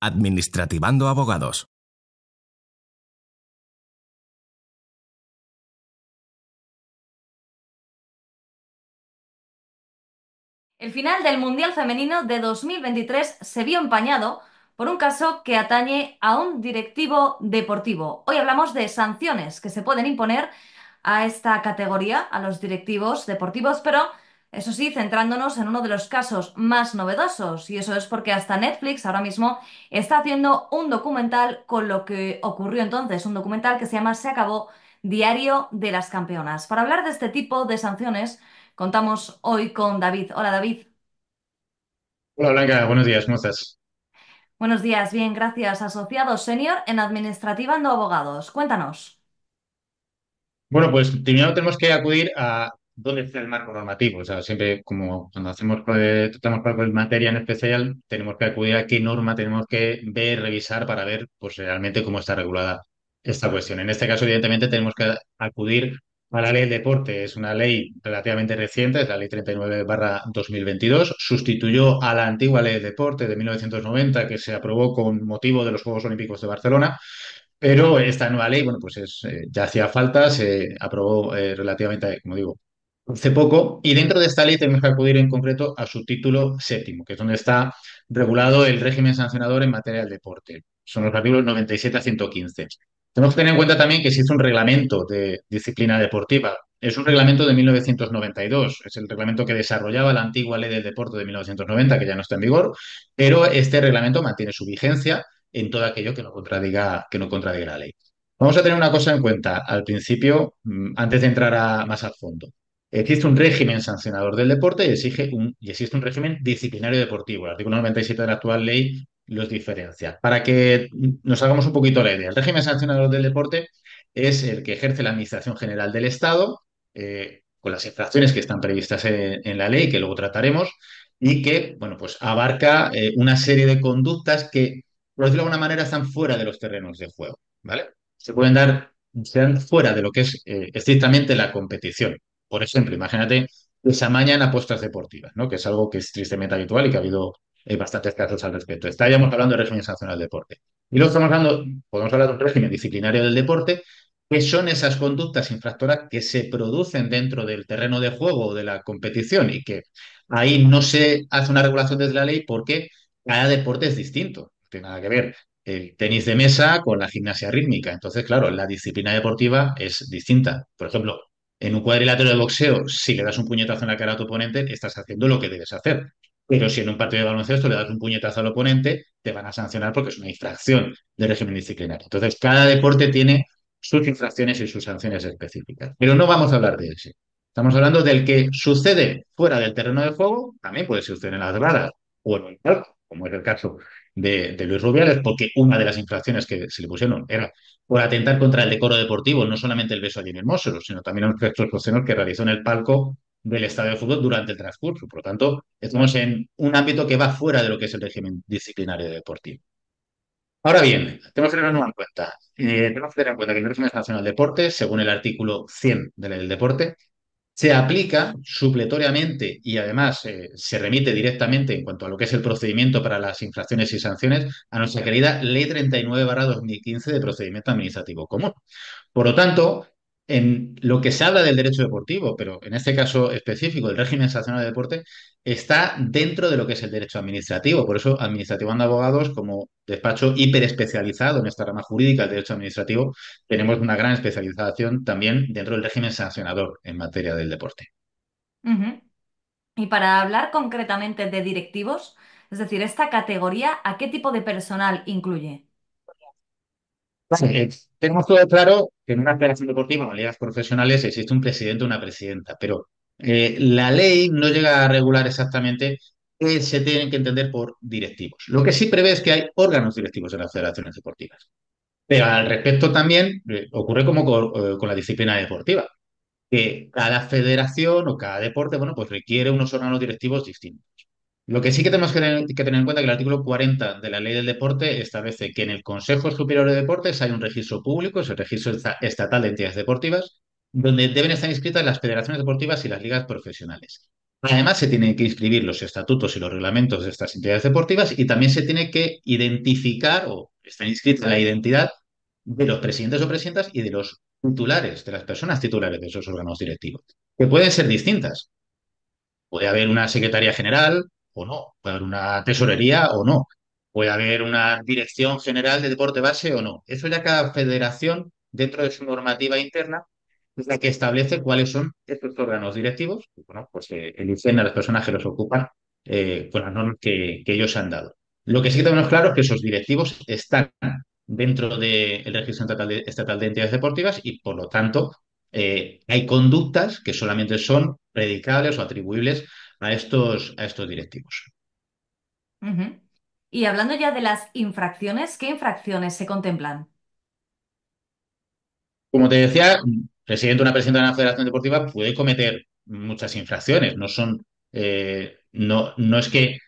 Administrativando Abogados. El final del Mundial Femenino de 2023 se vio empañado por un caso que atañe a un directivo deportivo. Hoy hablamos de sanciones que se pueden imponer a esta categoría, a los directivos deportivos, pero eso sí, centrándonos en uno de los casos más novedosos, y eso es porque hasta Netflix ahora mismo está haciendo un documental con lo que ocurrió entonces, un documental que se llama Se acabó, Diario de las Campeonas. Para hablar de este tipo de sanciones, contamos hoy con David. Hola, David. Hola Blanca, buenos días, ¿cómo estás? Buenos días, bien, gracias. Asociado senior en Administrativando Abogados. Cuéntanos. Bueno, pues primero tenemos que acudir a dónde está el marco normativo. O sea, siempre como cuando tratamos cualquier materia en especial, tenemos que acudir a qué norma tenemos que ver, revisar para ver pues realmente cómo está regulada esta cuestión. En este caso, evidentemente, tenemos que acudir a la ley del deporte. Es una ley relativamente reciente, es la ley 39/2022. Sustituyó a la antigua ley del deporte de 1990 que se aprobó con motivo de los Juegos Olímpicos de Barcelona. Pero esta nueva ley, bueno, pues ya hacía falta, se aprobó relativamente, como digo, hace poco, y dentro de esta ley tenemos que acudir en concreto a su título séptimo, que es donde está regulado el régimen sancionador en materia del deporte. Son los artículos 97 a 115. Tenemos que tener en cuenta también que existe un reglamento de disciplina deportiva. Es un reglamento de 1992, es el reglamento que desarrollaba la antigua ley del deporte de 1990, que ya no está en vigor, pero este reglamento mantiene su vigencia en todo aquello que no contradiga la ley. Vamos a tener una cosa en cuenta al principio, antes de entrar más al fondo. Existe un régimen sancionador del deporte y existe un régimen disciplinario deportivo. El artículo 97 de la actual ley los diferencia. Para que nos hagamos un poquito la idea, el régimen sancionador del deporte es el que ejerce la Administración General del Estado, con las infracciones que están previstas en la ley, que luego trataremos, y que, bueno, pues abarca una serie de conductas que, por decirlo de alguna manera, están fuera de los terrenos de juego, ¿vale? Sean fuera de lo que es estrictamente la competición. Por ejemplo, imagínate que se amañan apuestas deportivas, ¿no? Que es algo que es tristemente habitual y que ha habido bastantes casos al respecto. Estaríamos hablando de régimen sancional del deporte. Y luego podemos hablar de un régimen disciplinario del deporte, que son esas conductas infractoras que se producen dentro del terreno de juego o de la competición y que ahí no se hace una regulación desde la ley porque cada deporte es distinto. No tiene nada que ver el tenis de mesa con la gimnasia rítmica. Entonces, claro, la disciplina deportiva es distinta. Por ejemplo, en un cuadrilátero de boxeo, si le das un puñetazo en la cara a tu oponente, estás haciendo lo que debes hacer. Pero si en un partido de baloncesto le das un puñetazo al oponente, te van a sancionar porque es una infracción de régimen disciplinario. Entonces, cada deporte tiene sus infracciones y sus sanciones específicas. Pero no vamos a hablar de ese. Estamos hablando del que sucede fuera del terreno de juego, también puede suceder en las gradas o en el palco, como es el caso de Luis Rubiales, porque una de las infracciones que se le pusieron era por atentar contra el decoro deportivo, no solamente el beso a Lionel Hermoso, sino también los gestos obscenos que realizó en el palco del estadio de fútbol durante el transcurso. Por lo tanto, estamos en un ámbito que va fuera de lo que es el régimen disciplinario deportivo. Ahora bien, tenemos que tenerlo en cuenta. Tenemos que tener en cuenta que el régimen nacional del deporte, según el artículo 100 de la ley del deporte, se aplica supletoriamente y además se remite directamente en cuanto a lo que es el procedimiento para las infracciones y sanciones a nuestra querida Ley 39/2015 de procedimiento administrativo común. Por lo tanto, en lo que se habla del derecho deportivo, pero en este caso específico, el régimen sancionador de deporte, está dentro de lo que es el derecho administrativo. Por eso, Administrativando Abogados, como despacho hiperespecializado en esta rama jurídica del derecho administrativo, tenemos una gran especialización también dentro del régimen sancionador en materia del deporte. Ujú. Y para hablar concretamente de directivos, es decir, esta categoría, ¿a qué tipo de personal incluye? Vale, tenemos todo claro que en una federación deportiva o en ligas profesionales existe un presidente o una presidenta, pero la ley no llega a regular exactamente qué se tienen que entender por directivos. Lo que sí prevé es que hay órganos directivos en las federaciones deportivas. Pero al respecto también ocurre como con la disciplina deportiva, que cada federación o cada deporte, bueno, pues requiere unos órganos directivos distintos. Lo que sí que tenemos que tener en cuenta es que el artículo 40 de la Ley del Deporte establece que en el Consejo Superior de Deportes hay un registro público, es el registro estatal de entidades deportivas, donde deben estar inscritas las federaciones deportivas y las ligas profesionales. Además, se tienen que inscribir los estatutos y los reglamentos de estas entidades deportivas y también se tiene que identificar o está inscrita la identidad de los presidentes o presidentas y de los titulares, de las personas titulares de esos órganos directivos, que pueden ser distintas. Puede haber una secretaría general o no, puede haber una tesorería o no, puede haber una dirección general de deporte base o no. Eso ya cada federación, dentro de su normativa interna, es la que establece cuáles son estos órganos directivos. Y, bueno, pues eligen a las personas que los ocupan con las normas que ellos han dado. Lo que sí que tenemos claro es que esos directivos están dentro del registro estatal de entidades deportivas y, por lo tanto, hay conductas que solamente son predicables o atribuibles a estos directivos. Ujú. Y hablando ya de las infracciones, ¿qué infracciones se contemplan? Como te decía, un presidente o una presidenta de una federación deportiva puede cometer muchas infracciones. No es que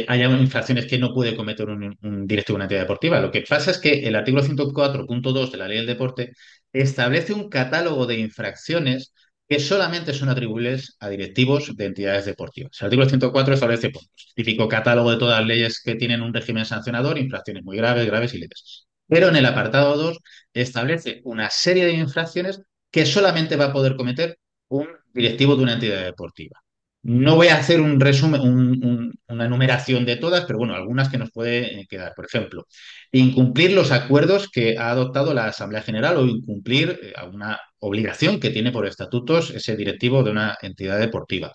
haya infracciones que no puede cometer un directivo de una entidad deportiva. Lo que pasa es que el artículo 104.2 de la Ley del Deporte establece un catálogo de infracciones que solamente son atribuibles a directivos de entidades deportivas. El artículo 104 establece pues, típico catálogo de todas las leyes que tienen un régimen sancionador, infracciones muy graves, graves y leves. Pero en el apartado 2 establece una serie de infracciones que solamente va a poder cometer un directivo de una entidad deportiva. No voy a hacer un resumen, una enumeración de todas, pero bueno, algunas que nos puede quedar. Por ejemplo, incumplir los acuerdos que ha adoptado la Asamblea General o incumplir alguna obligación que tiene por estatutos ese directivo de una entidad deportiva.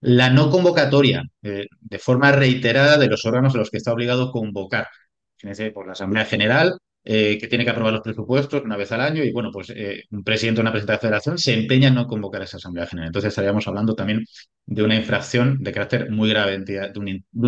La no convocatoria de forma reiterada de los órganos a los que está obligado a convocar. Fíjense, por la Asamblea General que tiene que aprobar los presupuestos una vez al año y bueno, pues un presidente o una presidenta de federación se empeña en no convocar a esa Asamblea General. Entonces estaríamos hablando también de una infracción de carácter muy grave de un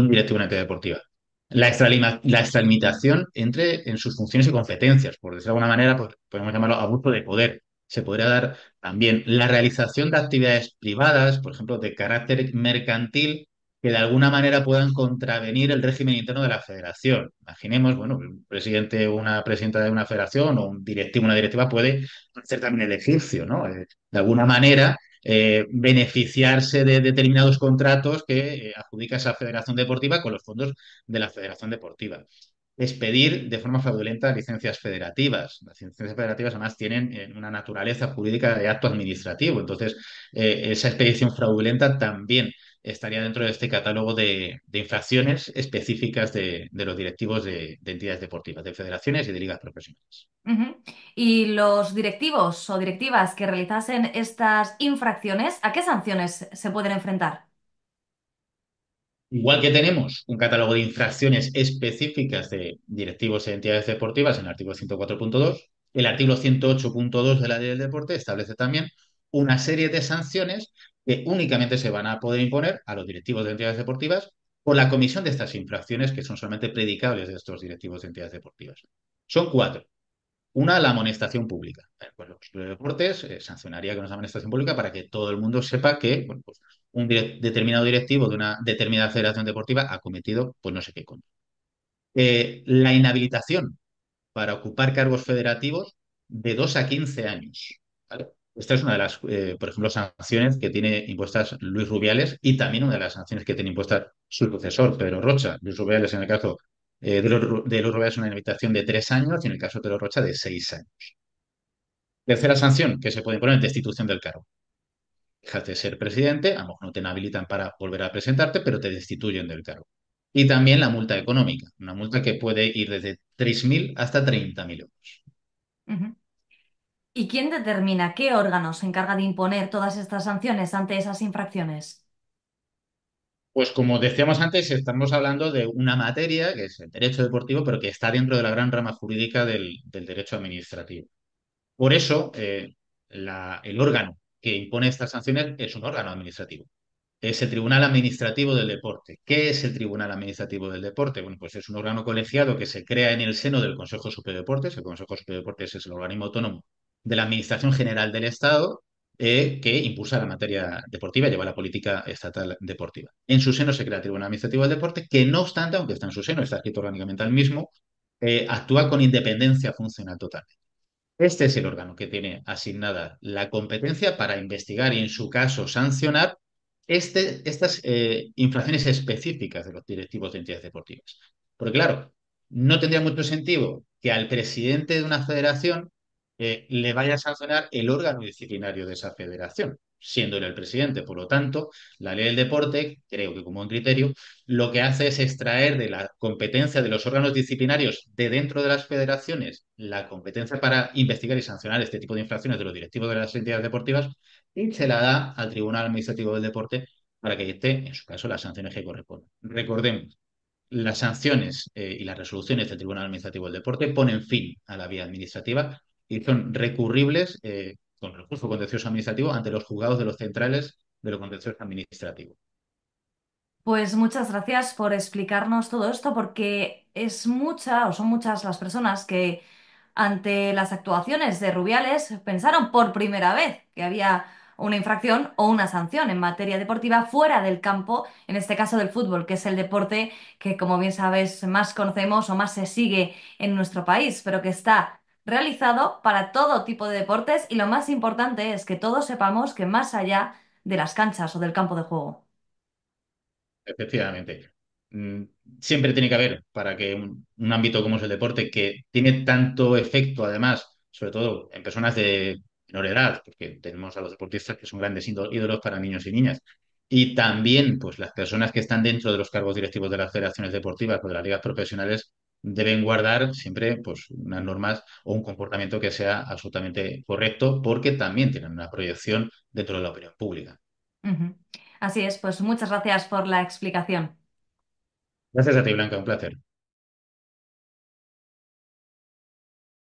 directivo de una entidad deportiva. La extralimitación entre en sus funciones y competencias, por decirlo de alguna manera, pues, podemos llamarlo abuso de poder. Se podría dar también la realización de actividades privadas, por ejemplo, de carácter mercantil, que de alguna manera puedan contravenir el régimen interno de la federación. Imaginemos, bueno, un presidente o una presidenta de una federación o un directivo, una directiva puede hacer también el egipcio, ¿no? De alguna manera beneficiarse de determinados contratos que adjudica esa federación deportiva con los fondos de la federación deportiva. Expedir de forma fraudulenta licencias federativas. Las licencias federativas además tienen una naturaleza jurídica de acto administrativo, entonces esa expedición fraudulenta también estaría dentro de este catálogo de infracciones específicas de los directivos de entidades deportivas, de federaciones y de ligas profesionales. Ujú. Y los directivos o directivas que realizasen estas infracciones, ¿a qué sanciones se pueden enfrentar? Igual que tenemos un catálogo de infracciones específicas de directivos de entidades deportivas en el artículo 104.2, el artículo 108.2 de la Ley del Deporte establece también una serie de sanciones que únicamente se van a poder imponer a los directivos de entidades deportivas por la comisión de estas infracciones que son solamente predicables de estos directivos de entidades deportivas. Son cuatro. Una, la amonestación pública. Pues los deportes sancionaría con esa amonestación pública para que todo el mundo sepa que bueno, pues, un determinado directivo de una determinada federación deportiva ha cometido pues no sé qué contra. La inhabilitación para ocupar cargos federativos de 2 a 15 años. ¿Vale? Esta es una de las, por ejemplo, sanciones que tiene impuestas Luis Rubiales y también una de las sanciones que tiene impuesta su sucesor, Pedro Rocha. Luis Rubiales, en el caso de Luis Rubiales, una inhabilitación de 3 años y en el caso de Pedro Rocha de 6 años. Tercera sanción que se puede poner, destitución del cargo. Dejas de ser presidente, a lo mejor no te inhabilitan para volver a presentarte, pero te destituyen del cargo. Y también la multa económica, una multa que puede ir desde 3.000 hasta 30.000 euros. Ujú. ¿Y quién determina qué órgano se encarga de imponer todas estas sanciones ante esas infracciones? Pues como decíamos antes, estamos hablando de una materia que es el derecho deportivo, pero que está dentro de la gran rama jurídica del derecho administrativo. Por eso, el órgano que impone estas sanciones es un órgano administrativo. Es el Tribunal Administrativo del Deporte. ¿Qué es el Tribunal Administrativo del Deporte? Bueno, pues es un órgano colegiado que se crea en el seno del Consejo Superior de Deportes. El Consejo Superior de Deportes es el organismo autónomo de la Administración General del Estado que impulsa la materia deportiva y lleva la política estatal deportiva. En su seno se crea el Tribunal Administrativo del Deporte, que no obstante, aunque está en su seno, está escrito orgánicamente al mismo, actúa con independencia funcional total. Este es el órgano que tiene asignada la competencia para investigar y, en su caso, sancionar estas infracciones específicas de los directivos de entidades deportivas. Porque claro, no tendría mucho sentido que al presidente de una federación le vaya a sancionar el órgano disciplinario de esa federación, siendo él el presidente. Por lo tanto, la ley del deporte, creo que como un criterio, lo que hace es extraer de la competencia de los órganos disciplinarios de dentro de las federaciones la competencia para investigar y sancionar este tipo de infracciones de los directivos de las entidades deportivas y se la da al Tribunal Administrativo del Deporte para que dicte, en su caso, las sanciones que correspondan. Recordemos, las sanciones y las resoluciones del Tribunal Administrativo del Deporte ponen fin a la vía administrativa y son recurribles con recurso contencioso administrativo ante los juzgados de los centrales de los contenciosos administrativos. Pues muchas gracias por explicarnos todo esto, porque es mucha o son muchas las personas que ante las actuaciones de Rubiales pensaron por primera vez que había una infracción o una sanción en materia deportiva fuera del campo, en este caso del fútbol, que es el deporte que, como bien sabes, más conocemos o más se sigue en nuestro país, pero que está realizado para todo tipo de deportes y lo más importante es que todos sepamos que más allá de las canchas o del campo de juego. Efectivamente. Mm, Siempre tiene que haber, para que un ámbito como es el deporte, que tiene tanto efecto, además, sobre todo en personas de menor edad, porque tenemos a los deportistas que son grandes ídolos para niños y niñas, y también pues las personas que están dentro de los cargos directivos de las federaciones deportivas o de las ligas profesionales deben guardar siempre pues unas normas o un comportamiento que sea absolutamente correcto, porque también tienen una proyección dentro de la opinión pública. Ujú. Así es, pues muchas gracias por la explicación. Gracias a ti, Blanca, un placer.